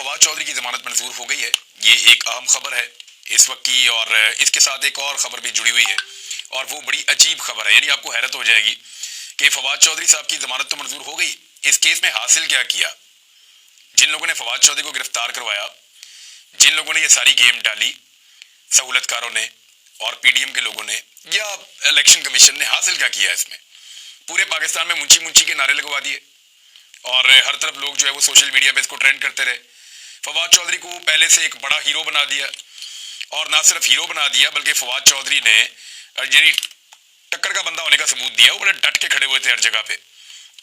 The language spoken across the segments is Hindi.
फवाद चौधरी की जमानत मंजूर हो गई है। ये एक अहम खबर है इस वक्त की, और इसके साथ एक और खबर भी जुड़ी हुई है और वो बड़ी अजीब खबर है। यानी आपको हैरत हो जाएगी कि फवाद चौधरी साहब की जमानत तो मंजूर हो गई, इस केस में हासिल क्या किया। जिन लोगों ने फवाद चौधरी को गिरफ्तार करवाया, जिन लोगों ने ये सारी गेम डाली, सहूलतकारों ने और पीडीएम के लोगों ने या इलेक्शन कमीशन ने, हासिल क्या किया इसमें। पूरे पाकिस्तान में मुंशी मुंशी के नारे लगवा दिए और हर तरफ लोग जो है वो सोशल मीडिया पे इसको ट्रेंड करते रहे। फवाद चौधरी को पहले से एक बड़ा हीरो बना दिया, और ना सिर्फ हीरो बना दिया बल्कि फवाद चौधरी ने यानी टक्कर का बंदा होने का सबूत दिया। वो बड़े डट के खड़े हुए थे हर जगह पे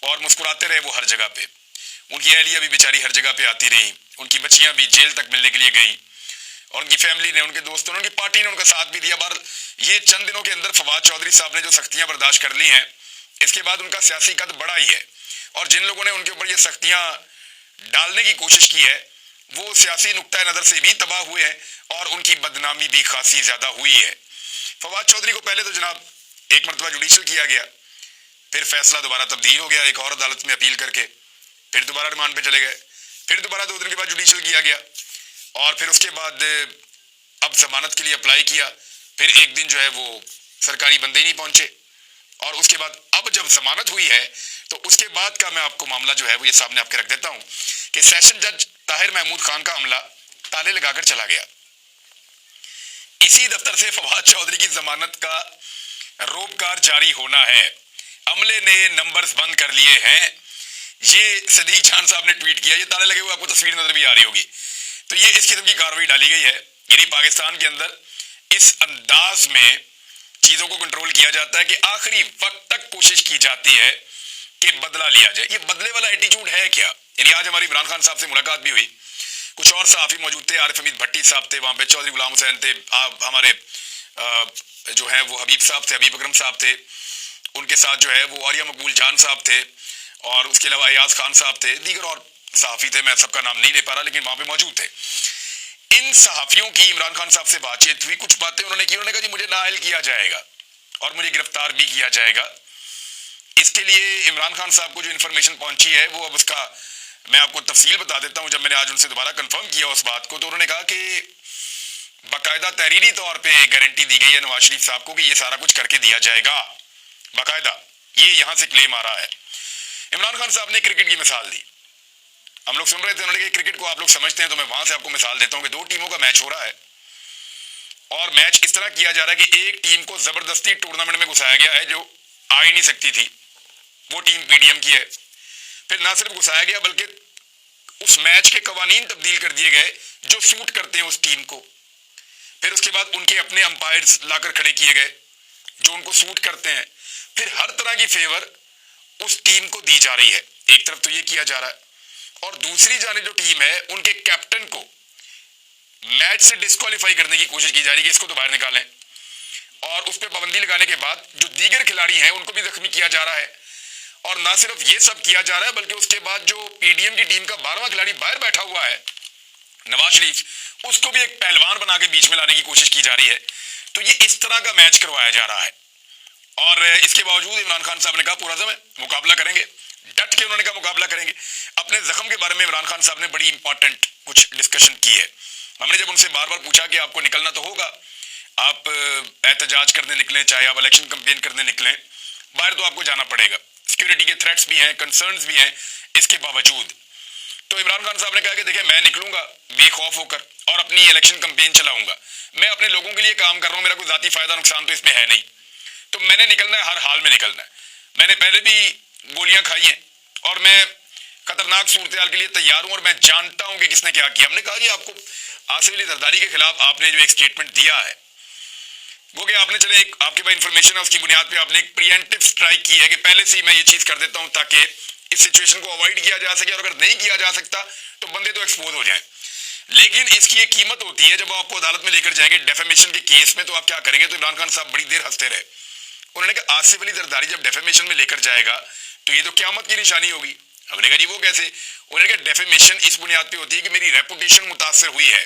और मुस्कुराते रहे वो हर जगह पे। उनकी अहलिया भी बेचारी हर जगह पे आती रही, उनकी बच्चियां भी जेल तक मिलने के लिए गई, और उनकी फैमिली ने, उनके दोस्तों ने, उनकी पार्टी ने उनका साथ भी दिया। बार ये चंद दिनों के अंदर फवाद चौधरी साहब ने जो सख्तियां बर्दाश्त कर ली हैं, इसके बाद उनका सियासी कद बढ़ा ही है। और जिन लोगों ने उनके ऊपर ये सख्तियां डालने की कोशिश की है वो सियासी नुक्ता नज़र से भी तबाह हुए हैं और उनकी बदनामी भी खासी ज़्यादा हुई है। फवाद चौधरी को पहले तो जनाब एक मरतबा जुडिशल किया गया, फिर फैसला दोबारा तब्दील हो गया एक और अदालत में अपील करके, फिर दोबारा रिमांड पे चले गए, फिर दोबारा 2 दिन के बाद जुडिशल किया गया, और फिर उसके बाद अब जमानत के लिए अप्लाई किया। फिर एक दिन जो है वो सरकारी बंदे ही नहीं पहुंचे, और उसके बाद अब जब जमानत हुई है तो उसके बाद का मैं आपको मामला जो है वो ये सामने आपके रख देता हूं कि सेशन जज ताहिर महमूद खान का अमला ताले लगाकर चला गया। इसी दफ्तर से फवाद चौधरी की जमानत का रोबकार जारी होना है। अमले ने नंबर्स बंद कर लिए हैं, ये सदीक जान साहब ने ट्वीट किया। ये ताले लगे हुए आपको तस्वीर नजर भी आ रही होगी। तो ये इस किस्म की कार्रवाई डाली गई है। यानी पाकिस्तान के अंदर इस अंदाज में चीजों को कंट्रोल किया जाता है कि आखिरी वक्त तक कोशिश की जाती है कि बदला लिया जाए। ये बदले वाला एटीट्यूड है क्या। यानी आज हमारी इमरान खान साहब से मुलाकात भी हुई, कुछ और सहाफी मौजूद थे, आरिफ हमीद भट्टी साहब थे वहां पे, चौधरी गुलाम हुसैन थे, हमारे जो है वो हबीब साहब थे, हबीब अकरम साहब थे, उनके साथ जो है वो आर्या मकबूल जान साहब थे, और उसके अलावा अयाज खान साहब थे, दीगर और सहाफी थे, मैं सबका नाम नहीं ले पा रहा लेकिन वहां पे मौजूद थे। इन सहाफियों की इमरान खान साहब से बातचीत हुई, कुछ बातें उन्होंने की। उन्होंने कहा जी मुझे नाअहल किया जाएगा और मुझे गिरफ्तार भी किया जाएगा। इसके लिए इमरान खान साहब को जो इन्फॉर्मेशन पहुंची है वो अब उसका मैं आपको तफसील बता देता हूं। जब मैंने आज उनसे दोबारा कंफर्म किया उस बात को, तो उन्होंने कहा कि बाकायदा तहरीरी तौर पे गारंटी दी गई है नवाज शरीफ साहब को कि ये सारा कुछ करके दिया जाएगा। बाकायदा ये यहां से क्लेम आ रहा है। इमरान खान साहब ने क्रिकेट की मिसाल दी, हम लोग सुन रहे थे, उन्होंने कहा क्रिकेट को आप लोग समझते हैं तो मैं वहां से आपको मिसाल देता हूं कि 2 टीमों का मैच हो रहा है और मैच इस तरह किया जा रहा है कि एक टीम को जबरदस्ती टूर्नामेंट में घुसाया गया है जो आ ही नहीं सकती थी, वो टीम पीडीएम की है। फिर ना सिर्फ घुसाया गया बल्कि उस मैच के कवानीन तब्दील कर दिए गए जो सूट करते हैं उस टीम को। फिर उसके बाद उनके अपने अंपायर्स लाकर खड़े किए गए जो उनको सूट करते हैं। फिर हर तरह की फेवर उस टीम को दी जा रही है। एक तरफ तो ये किया जा रहा है, और दूसरी जाने जो टीम है उनके कैप्टन को मैच से डिस्क्वालीफाई करने की कोशिश की जा रही है कि इसको तो बाहर निकालें, और उस पर पाबंदी लगाने के बाद जो दीगर खिलाड़ी हैं उनको भी जख्मी किया जा रहा है। और ना सिर्फ ये सब किया जा रहा है बल्कि उसके बाद जो पीडीएम की टीम का 12वां खिलाड़ी बाहर बैठा हुआ है नवाज शरीफ, उसको भी एक पहलवान बना के बीच में लाने की कोशिश की जा रही है। तो ये इस तरह का मैच करवाया जा रहा है, और इसके बावजूद इमरान खान साहब ने कहा पूरा समय मुकाबला करेंगे, डट के उन्होंने कहा मुकाबला करेंगे। अपने जख्म के बारे में इमरान खान साहब ने बड़ी इंपॉर्टेंट कुछ डिस्कशन की है। हमने जब उनसे बार बार पूछा कि आपको निकलना तो होगा, आप एहतजाज करने निकलें, चाहे आप इलेक्शन कैंपेन करने निकलें, बाहर तो आपको जाना पड़ेगा, सिक्योरिटी के थ्रेट्स भी हैं, कंसर्न्स भी हैं, इसके बावजूद। तो इमरान खान साहब ने कहा कि देखिए मैं निकलूंगा बेखौफ होकर और अपनी इलेक्शन कैंपेन चलाऊंगा, मैं अपने लोगों के लिए काम कर रहा हूं, मेरा कोई जाती फायदा नुकसान तो इसमें है नहीं, तो मैंने निकलना है, हर हाल में निकलना है। मैंने पहले भी गोलियां खाई हैं और मैं खतरनाक सूरत हाल के लिए तैयार हूं, और मैं जानता हूं कि किसने क्या किया। हमने कहा जी आपको आसिफ अली जरदारी के खिलाफ आपने जो एक स्टेटमेंट दिया है वो कि आपने चले एक आपके पास इंफॉर्मेशन है उसकी बुनियाद पे आपने एक प्रिएंटिव स्ट्राइक की है कि पहले से ही मैं ये चीज कर देता हूं ताकि इस सिचुएशन को अवॉइड किया जा सके, और अगर नहीं किया जा सकता तो बंदे तो एक्सपोज हो जाएं। लेकिन इसकी एक कीमत होती है, जब आपको अदालत में लेकर जाएंगे डेफेमेशन के केस में तो आप क्या करेंगे। तो इमरान खान साहब बड़ी देर हंसते रहे। उन्होंने कहा आसिफ अली जरदारी जब डेफेमेशन में लेकर जाएगा तो ये तो क़यामत की निशानी होगी। हमने कहा जी वो कैसे। उन्होंने कहा डेफेमेशन इस बुनियाद पे होती है कि मेरी रेपुटेशन मुतासर हुई है,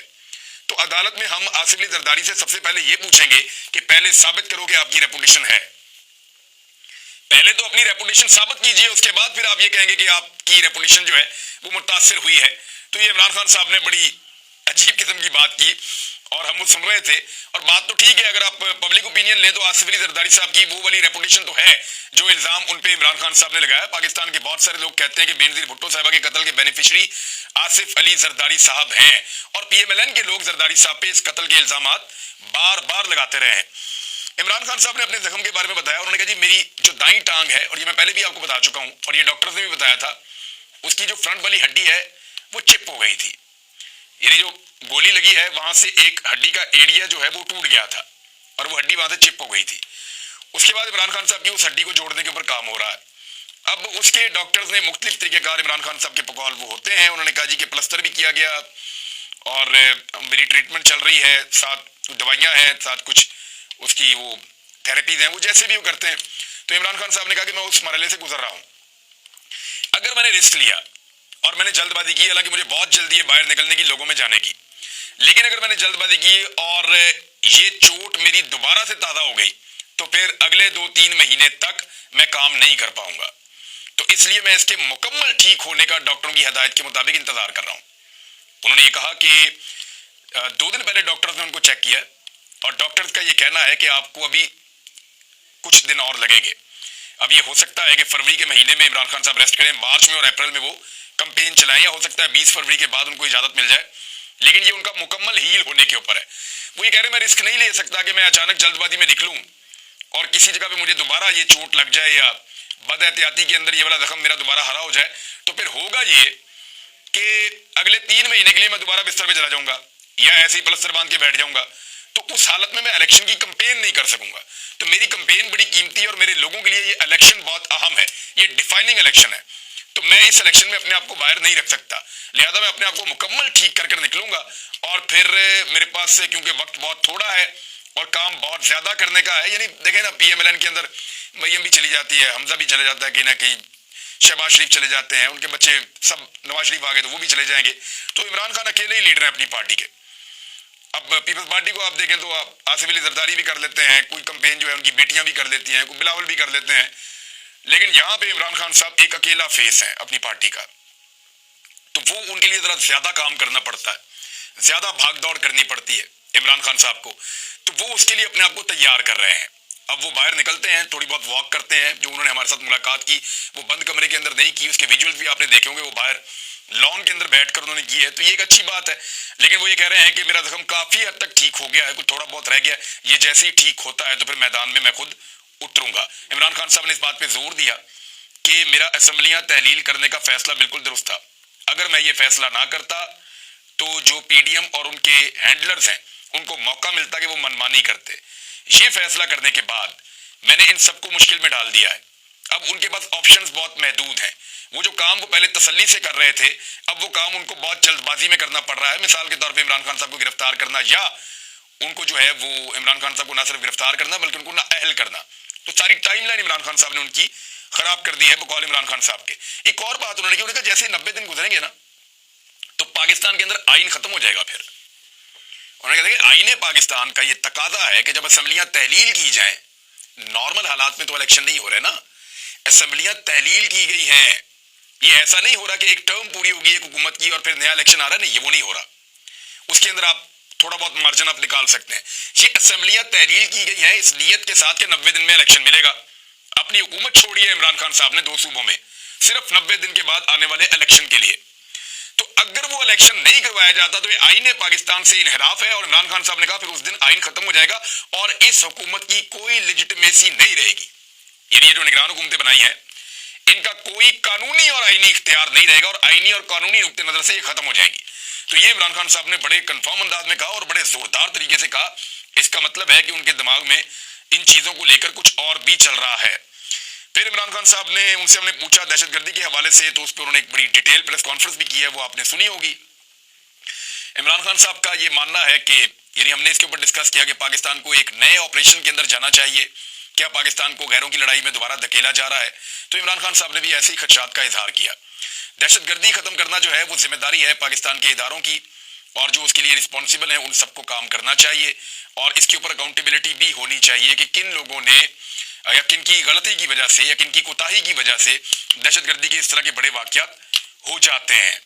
तो अदालत में हम आसिफ अली जरदारी से सबसे पहले ये पूछेंगे कि पहले साबित करो कि आपकी रेपुटेशन है, पहले तो अपनी रेपुटेशन साबित कीजिए, उसके बाद फिर आप ये कहेंगे कि आपकी रेपुटेशन जो है वो मुतासर हुई है। तो ये इमरान खान साहब ने बड़ी अजीब किस्म की बात की और हम वो सुन रहे थे। और बात तो ठीक है, अगर आप पब्लिक ओपिनियन ले तो आसिफ अली जरदारी साहब की वो वाली रेपुटेशन तो है जो इल्जाम उन पे इमरान खान साहब ने लगाया। पाकिस्तान के बहुत सारे लोग कहते हैं कि बेनजीर भुट्टो साहबा के कत्ल के बेनिफिशरी आसिफ अली जरदारी साहब हैं और PMLN के लोग जरदारी साहब पे इस कत्ल के इल्जाम बार बार लगाते रहे हैं। इमरान खान साहब ने अपने जख्म के बारे में बताया, उन्होंने कहा जी मेरी जो दाई टांग है, और ये मैं पहले भी आपको बता चुका हूं और ये डॉक्टर्स ने भी बताया था, उसकी जो फ्रंट वाली हड्डी है वो चिप हो गई थी, यानी जो गोली लगी है वहां से एक हड्डी का एरिया जो है वो टूट गया था और वो हड्डी वहां से चिप हो गई थी। उसके बाद इमरान खान साहब की उस हड्डी को जोड़ने के ऊपर काम हो रहा है। अब उसके डॉक्टर्स ने मुख्तलिफ तरीकेकार इमरान खान साहब के प्रोटोकॉल वो होते हैं, उन्होंने कहा जी कि प्लस्तर भी किया गया और मेरी ट्रीटमेंट चल रही है, साथ दवाइयाँ हैं, साथ कुछ उसकी वो थेरेपीज हैं, वो जैसे भी वो करते हैं। तो इमरान खान साहब ने कहा कि मैं उस मरहले से गुजर रहा हूँ। अगर मैंने रिस्क लिया और मैंने जल्दबाजी की, हालांकि मुझे बहुत जल्दी है बाहर निकलने की, लोगों में जाने की, लेकिन अगर मैंने जल्दबाजी की और ये चोट मेरी दोबारा से ताज़ा हो गई तो फिर अगले 2-3 महीने तक मैं काम नहीं कर पाऊंगा। तो इसलिए मैं इसके मुकम्मल ठीक होने का डॉक्टरों की हिदायत के मुताबिक इंतजार कर रहा हूं। उन्होंने ये कहा कि 2 दिन पहले डॉक्टर्स ने उनको चेक किया और डॉक्टर्स का ये कहना है कि आपको अभी कुछ दिन और लगेंगे। अब ये हो सकता है कि फरवरी के महीने में इमरान खान साहब रेस्ट करें, मार्च में और अप्रैल में वो कंपेन चलाएं, या हो सकता है 20 फरवरी के बाद उनको इजाजत मिल जाए, लेकिन ये उनका मुकम्मल हील होने के ऊपर है। वो ये कह रहे हैं मैं रिस्क नहीं ले सकता कि मैं अचानक जल्दबाजी में निकलूं और किसी जगह पे मुझे दोबारा ये चोट लग जाए या बदएहतियाती के अंदर ये वाला जख्म मेरा दोबारा हरा हो जाए, तो फिर होगा ये कि अगले 3 महीने के लिए मैं दोबारा बिस्तर पे चला जाऊंगा या ऐसे ही प्लस्तर बांध के बैठ जाऊंगा। तो उस हालत में मैं इलेक्शन की कंपेन नहीं कर सकूंगा। तो मेरी कंपेन बड़ी कीमती है और मेरे लोगों के लिए ये इलेक्शन बहुत अहम है, ये डिफाइनिंग इलेक्शन है। तो मैं इस इलेक्शन में अपने आप को बाहर नहीं रख सकता, लिहाजा मैं अपने आप को मुकम्मल ठीक कर निकलूंगा। और फिर मेरे पास से क्योंकि वक्त बहुत थोड़ा है और काम बहुत ज्यादा करने का है, यानी देखें ना PMLN के अंदर मरियम भी चली जाती है, हमजा भी चले जाता है कहीं ना कहीं, शहबाज शरीफ चले जाते हैं, उनके बच्चे सब, नवाज शरीफ आ गए तो वो भी चले जाएंगे। तो इमरान खान अकेले ही लीडर हैं अपनी पार्टी के। अब पीपल्स पार्टी को आप देखें तो आप आसिफ अली जरदारी भी कर लेते हैं, कोई कंपेन जो है उनकी बेटियां भी कर लेती हैं, कोई बिलावल भी कर लेते हैं, लेकिन यहाँ पे इमरान खान साहब एक अकेला फेस है अपनी पार्टी का। तो वो उनके लिए जरा ज्यादा काम करना पड़ता है, ज्यादा भाग दौड़ करनी पड़ती है इमरान खान साहब को। तो वो उसके लिए अपने आप को तैयार कर रहे हैं। अब वो बाहर निकलते हैं, थोड़ी बहुत वॉक करते हैं, जो उन्होंने हमारे साथ मुलाकात की वो बंद कमरे के अंदर नहीं की, उसके विजुअल्स भी आपने देखे होंगे, वो बाहर लॉन के अंदर बैठकर उन्होंने की है, तो ये एक अच्छी बात है। लेकिन वो ये कह रहे हैं कि मेरा जख्म काफी हद तक ठीक हो गया है, कुछ थोड़ा बहुत रह गया, ये जैसे ही ठीक होता है तो फिर मैदान में मैं खुद उतरूंगा। इमरान खान साहब ने इस बात पे जोर दिया कि मेरा असेंबलियां तहलील करने का फैसला बिल्कुल दुरुस्त था, अगर मैं ये फैसला ना करता तो जो PDM और उनके हैंडलर्स हैं उनको मौका मिलता कि वो मनमानी करते। ये फैसला करने के बाद मैंने इन सबको मुश्किल में डाल दिया है। अब उनके पास ऑप्शंस बहुत महदूद हैं। वो जो काम वो पहले तसल्ली से कर रहे थे, अब वो काम उनको बहुत जल्दबाजी में करना पड़ रहा है। मिसाल के तौर पे इमरान खान साहब को गिरफ्तार करना, या उनको जो है वो इमरान खान साहब को ना सिर्फ गिरफ्तार करना बल्कि उनको नाअहल करना। तो सारी टाइमलाइन इमरान खान साहब ने उनकी खराब कर दी है बकौल इमरान खान साहब के। एक और बात उन्होंने की, उन्होंने कहा जैसे 90 दिन गुजरेंगे ना तो पाकिस्तान के अंदर आइन खत्म हो जाएगा। फिर उन्होंने कहा कि आईने पाकिस्तान का ये तकाजा है कि जब असेंबलियां तहलील की जाएं, नॉर्मल हालात में तो इलेक्शन नहीं हो रहे ना, असेंबलियां तहलील की गई हैं, ये ऐसा नहीं हो रहा कि एक टर्म पूरी होगी एक हुकूमत की और फिर नया इलेक्शन आ रहा है, नहीं, ये वो नहीं हो रहा। उसके अंदर आप थोड़ा बहुत मार्जिन आप निकाल सकते हैं। ये असेंबलियां तहलील की गई हैं इस नियत के साथ कि 90 दिन में इलेक्शन मिलेगा। अपनी हुकूमत छोड़ी है इमरान खान साहब ने 2 सूबों में सिर्फ 90 दिन के बाद आने वाले इलेक्शन के लिए। तो अगर वो इलेक्शन नहीं करवाया जाता तो ये आईने पाकिस्तान से इनहराफ है, और इमरान खान साहब ने कहा फिर उस दिन आइन खत्म हो जाएगा और इस हुकूमत की कोई लेजिटिमेसी नहीं रहेगी। ये जो निगरान हुकूमतें बनाई हैं इनका कोई कानूनी और आईनी इख्तियार नहीं रहेगा और आईनी और कानूनी नुक्ते नजर से ये खत्म हो जाएंगी। तो ये इमरान खान साहब ने बड़े कंफर्म अंदाज में कहा और बड़े जोरदार तरीके से कहा। इसका मतलब है कि उनके दिमाग में इन चीजों को लेकर कुछ और भी चल रहा है। फिर इमरान खान साहब ने उनसे हमने पूछा दहशतगर्दी के हवाले से, तो उस पर उन्होंने एक बड़ी डिटेल प्रेस कॉन्फ्रेंस भी की है, वो आपने सुनी होगी। इमरान खान साहब का ये मानना है कि यानी हमने इसके ऊपर डिस्कस किया कि पाकिस्तान को एक नए ऑपरेशन के अंदर जाना चाहिए, क्या पाकिस्तान को गैरों की लड़ाई में दोबारा धकेला जा रहा है। तो इमरान खान साहब ने भी ऐसे ही खदशात का इजहार किया। दहशतगर्दी खत्म करना जो है वो जिम्मेदारी है पाकिस्तान के इदारों की, और जो उसके लिए रिस्पॉन्सिबल है उन सबको काम करना चाहिए, और इसके ऊपर अकाउंटेबिलिटी भी होनी चाहिए कि किन लोगों ने या किन की गलती की वजह से या किन की कोताही की वजह से दहशतगर्दी के इस तरह के बड़े वाकयात हो जाते हैं।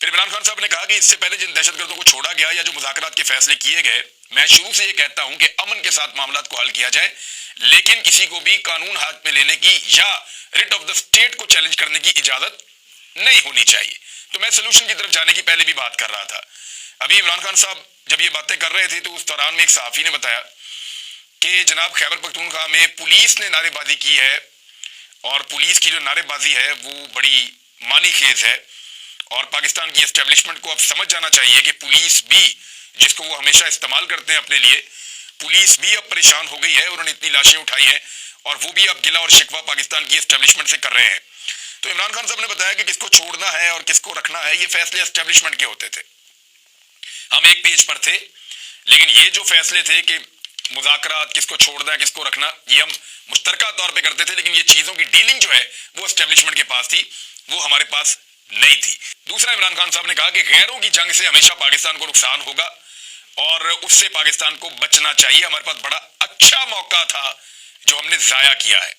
फिर इमरान खान साहब ने कहा कि इससे पहले जिन दहशतगर्दों को छोड़ा गया या जो मुज़ाकरात के फैसले किए गए, मैं शुरू से ये कहता हूं कि अमन के साथ मामला को हल किया जाए, लेकिन किसी को भी कानून हाथ में लेने की या रिट ऑफ द स्टेट को चैलेंज करने की इजाजत नहीं होनी चाहिए। तो मैं सोल्यूशन की तरफ जाने की पहले भी बात कर रहा था। अभी इमरान खान साहब जब ये बातें कर रहे थे तो उस दौरान में एक सहाफी ने बताया कि जनाब खैबर पख्तूनख्वा में पुलिस ने नारेबाजी की है और पुलिस की जो नारेबाजी है वो बड़ी मानी खेज है और पाकिस्तान की एस्टेब्लिशमेंट को अब समझ जाना चाहिए कि पुलिस भी, जिसको वो हमेशा इस्तेमाल करते हैं अपने लिए, पुलिस भी अब परेशान हो गई है। उन्होंने इतनी लाशें उठाई हैं और वो भी अब गिला और शिकवा पाकिस्तान की एस्टेब्लिशमेंट से कर रहे हैं। तो इमरान खान साहब ने बताया कि किसको छोड़ना है और किसको रखना है ये फैसले एस्टेब्लिशमेंट के होते थे। हम एक पेज पर थे, लेकिन ये जो फैसले थे कि मुज़ाकरात किसको छोड़ना है किसको रखना, ये हम मुश्तरका तौर पे करते थे, लेकिन ये चीज़ों की डीलिंग जो है वो एस्टेब्लिशमेंट के पास थी, वो हमारे पास नहीं थी। दूसरा, इमरान खान साहब ने कहा कि गैरों की जंग से हमेशा पाकिस्तान को नुकसान होगा और उससे पाकिस्तान को बचना चाहिए। हमारे पास बड़ा अच्छा मौका था जो हमने ज़ाया किया है,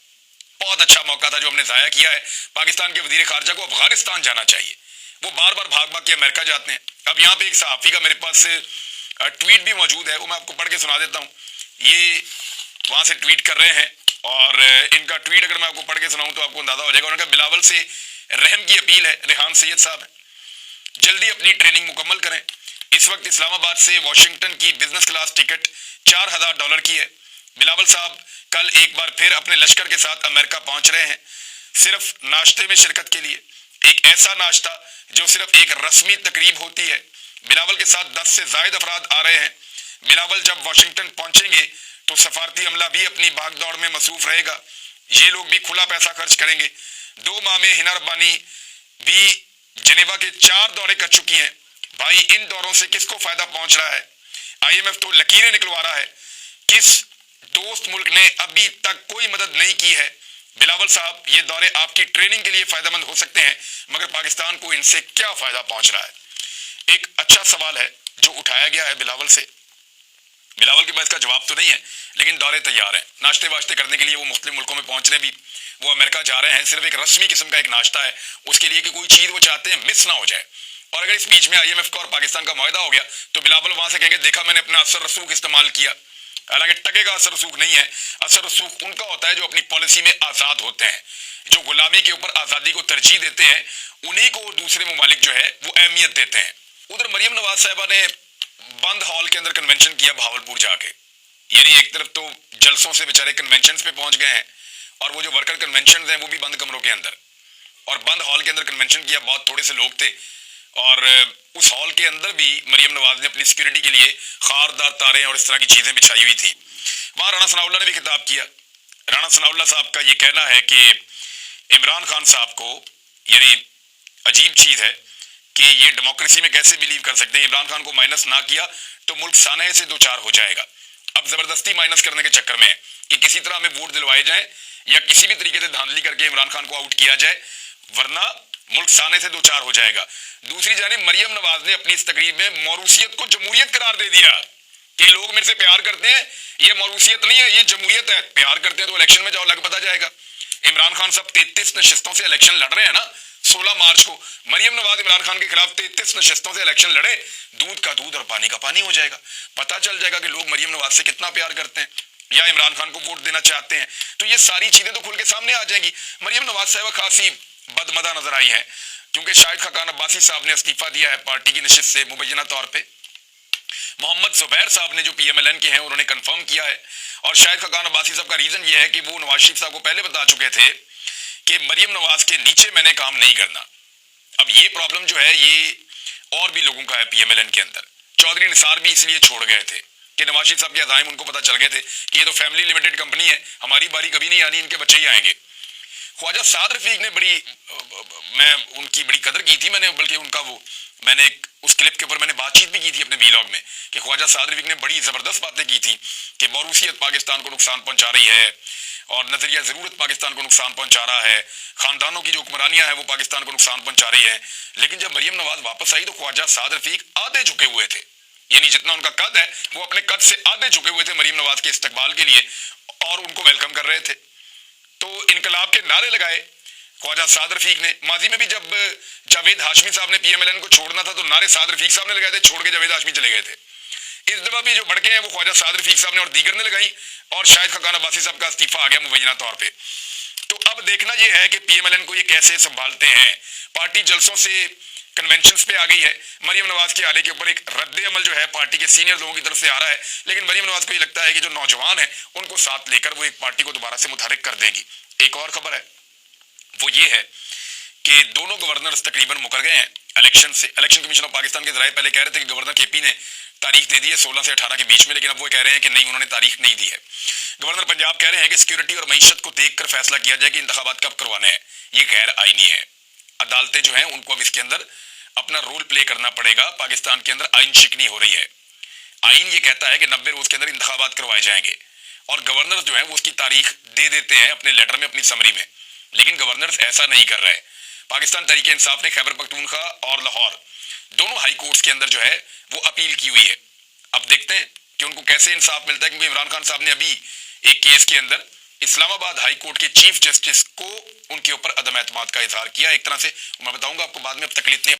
बहुत अच्छा मौका था जो हमने ज़ाया किया है। पाकिस्तान के वज़ीर ख़ारजा को अफगानिस्तान जाना चाहिए, वो बार बार भाग भाग के अमेरिका जाते हैं। अब यहाँ पे एक सहाफ़ी का मेरे पास ट्वीट भी मौजूद है, वो मैं आपको पढ़ के सुना देता हूँ। ये वहाँ से ट्वीट कर रहे हैं और इनका ट्वीट अगर मैं आपको पढ़ के सुनाऊँ तो आपको अंदाज़ा हो जाएगा। उनका बिलावल से रहम की अपील है। रेहान सैयद साहब जल्दी अपनी ट्रेनिंग मुकम्मल करें। इस वक्त इस्लामाबाद से वाशिंगटन की बिजनेस क्लास टिकट $4000 की है। बिलावल साहब कल एक बार फिर अपने लश्कर के साथ अमेरिका पहुंच रहे हैं, सिर्फ नाश्ते में शिरकत के लिए। एक ऐसा नाश्ता जो सिर्फ एक रस्मी तकरीब होती है। बिलावल के साथ 10 से ज़ायद अफराद आ रहे हैं। बिलावल जब वाशिंगटन पहुंचेंगे तो सफारती अमला भी अपनी भागदौड़ में मसरूफ रहेगा। ये लोग भी खुला पैसा खर्च करेंगे। 2 माह में हिना रब्बानी भी जिनेवा के 4 दौरे कर चुकी हैं। भाई, इन दौरों से किसको फायदा पहुंच रहा है? IMF तो लकीरें निकलवा रहा है। किस दोस्त मुल्क ने अभी तक कोई मदद नहीं की है? बिलावल साहब, ये दौरे आपकी ट्रेनिंग के लिए फायदेमंद हो सकते हैं, मगर पाकिस्तान को इनसे क्या फायदा पहुंच रहा है? एक अच्छा सवाल है जो उठाया गया है बिलावल से। बिलावल के पास इसका जवाब तो नहीं है, लेकिन दौरे तैयार हैं। नाश्ते वाश्ते करने के लिए वो मुस्लिम मुल्कों में पहुंच रहे हैं, भी वो अमेरिका जा रहे हैं। सिर्फ एक रस्मी किस्म का एक नाश्ता है उसके लिए कि कोई चीज़ वो चाहते हैं मिस ना हो जाए। और अगर इस बीच में IMF का और पाकिस्तान का मुआहदा हो गया तो बिलावल वहां से कहेंगे देखा मैंने अपना असर रसूख इस्तेमाल किया। हालांकि टके का असर रसूख नहीं है। असर रसूख उनका होता है जो अपनी पॉलिसी में आज़ाद होते हैं, जो गुलामी के ऊपर आज़ादी को तरजीह देते हैं, उन्हीं को दूसरे ममालिक जो है वो अहमियत देते हैं। उधर मरियम नवाज साहिबा ने बंद हॉल के अंदर कन्वेंशन किया भावलपुर जाके। यानी एक तरफ तो जलसों से बेचारे कन्वेंशन पे पहुंच गए हैं और वो जो वर्कर कन्वेंशन हैं वो भी बंद कमरों के अंदर, और बंद हॉल के अंदर कन्वेंशन किया। बहुत थोड़े से लोग थे और उस हॉल के अंदर भी मरियम नवाज ने अपनी सिक्योरिटी के लिए खारदार तारे और इस तरह की चीज़ें बिछाई हुई थी। वहाँ राणा सनाउल्लाह ने भी खिताब किया। राणा सनाउल्लाह साहब का ये कहना है कि इमरान खान साहब को, यानी अजीब चीज़ है कि ये डेमोक्रेसी में कैसे बिलीव कर सकते हैं। इमरान खान को माइनस ना किया तो मुल्क सानहे से 2-4 हो जाएगा। अब ज़बरदस्ती माइनस करने के चक्कर में है कि किसी तरह हमें वोट दिलवाए जाए या किसी भी तरीके से धांधली करके इमरान खान को आउट किया जाए, वरना मुल्क साने से 2-4 हो जाएगा। दूसरी जानिब मरियम नवाज ने अपनी इस तकरीब में मौरूसियत को जमहूरियत करार दे दिया कि लोग मेरे से प्यार करते हैं, ये मौरूसियत नहीं है, ये जमहूरियत है। प्यार करते हैं तो इलेक्शन में जाओ, लग पता जाएगा। इमरान खान साहब 33 नशिस्तों से इलेक्शन लड़ रहे हैं ना 16 मार्च को। मरियम नवाज इमरान खान के खिलाफ 33 नशिस्तों से इलेक्शन लड़े, दूध का दूध और पानी का पानी हो जाएगा। पता चल जाएगा कि लोग मरियम नवाज से कितना प्यार करते हैं या इमरान खान को वोट देना चाहते हैं। तो ये सारी चीजें तो खुल के सामने आ जाएंगी। मरियम नवाज साहब खासी बदमदा नजर आई हैं क्योंकि शाहिद खाकान अब्बासी साहब ने इस्तीफा दिया है पार्टी की नशिस्त से मुबैना तौर पे। मोहम्मद जुबैर साहब ने जो PMLN के हैं उन्होंने कंफर्म किया है। और शाहिद खाकान अब्बासी साहब का रीजन ये है कि वो नवाज शरीफ साहब को पहले बता चुके थे कि मरियम नवाज के नीचे मैंने काम नहीं करना। अब ये प्रॉब्लम जो है ये और भी लोगों का है PMLN के अंदर। चौधरी निसार भी इसलिए छोड़ गए थे कि नवाज शरीफ साहब के अज़ाइम उनको पता चल गए थे कि ये तो फैमिली लिमिटेड कंपनी है, हमारी बारी कभी नहीं आनी, इनके बच्चे ही आएंगे। ख्वाजा साद रफीक ने मैं उनकी बड़ी कदर की थी, बल्कि उनका मैंने उस क्लिप के ऊपर मैंने बातचीत भी की थी अपने व्लॉग में कि ख्वाजा साद रफीक ने बड़ी ज़बरदस्त बातें की थी कि मौरूसियत पाकिस्तान को नुकसान पहुंचा रही है और नजरिया ज़रूरत पाकिस्तान को नुकसान पहुंचा रहा है, ख़ानदानों की जो हुक्मरानियाँ हैं वो पाकिस्तान को नुकसान पहुंचा रही है। लेकिन जब मरियम नवाज वापस आई तो ख्वाजा साद रफीक आधे झुके हुए थे, यानी जितना उनका कद है वो अपने कद से आधे झुके हुए थे मरियम नवाज के इस्तकबाल के लिए और उनको वेलकम कर रहे थे। तो इनकलाब के नारे लगाए ख्वाजा साद रफीक ने माजी में भी जब जावेद हाशमी साहब ने पीएमएलएन को छोड़ना था तो नारे साद रफीक साहब ने लगाए थे, छोड़ के जावेद हाशमी चले गए थे। इस दफा भी जो भड़के हैं वो ख्वाजा साद रफीक साहब ने और दीगर ने लगाई और शायद खकान अब्बासी साहब का इस्तीफा आ गया मुबैना तौर पे। तो अब देखना यह है कि पीएमएलएन को ये कैसे संभालते हैं। पार्टी जलसों से कन्वेंशंस पे आ गई है। मरियम नवाज के आले के ऊपर एक रद्द अमल जो है पार्टी के सीनियर लोगों की तरफ से आ रहा है, लेकिन मरियम नवाज को ये लगता है कि जो नौजवान है उनको साथ लेकर वो एक पार्टी को दोबारा से मुतहरिक कर देंगी। एक और खबर है वो ये है कि दोनों गवर्नर्स तकरीबन मुकर गए हैं इलेक्शन से। इलेक्शन कमीशन ऑफ पाकिस्तान के जराये पहले कह रहे थे कि गवर्नर केपी ने तारीख दे दी है 16 से 18 के बीच में, लेकिन अब वो कह रहे हैं कि नहीं, उन्होंने तारीख नहीं दी है। गवर्नर पंजाब कह रहे हैं कि सिक्योरिटी और मईशत को देखकर फैसला किया जाए कि इंतखाबात कब करवाने हैं। ये गैर आईनी है। अदालतें जो हैं उनको अब इसके अंदर अपना रोल प्ले करना पड़ेगा। पाकिस्तान के अंदर आइन शिकनी हो रही है। आइन ये कहता है कि 90 रोज के अंदर इंतखाबात करवाए जाएंगे और गवर्नर जो है वो उसकी तारीख दे देते हैं अपने लेटर में, अपनी समरी में, लेकिन गवर्नर ऐसा नहीं कर रहे। पाकिस्तान तहरीक इंसाफ ने खैबर पख्तूनख्वा और लाहौर दोनों हाई कोर्ट्स के अंदर जो है वो अपील की हुई है। अब देखते हैं कि उनको कैसे इंसाफ मिलता है, क्योंकि इमरान खान साहब ने अभी एक केस के अंदर इस्लामाबाद हाई कोर्ट के चीफ जस्टिस को उनके ऊपर अदम एतमाद का इजहार किया। एक तरह से मैं बताऊंगा आपको बाद में, अब तकलीफ नहीं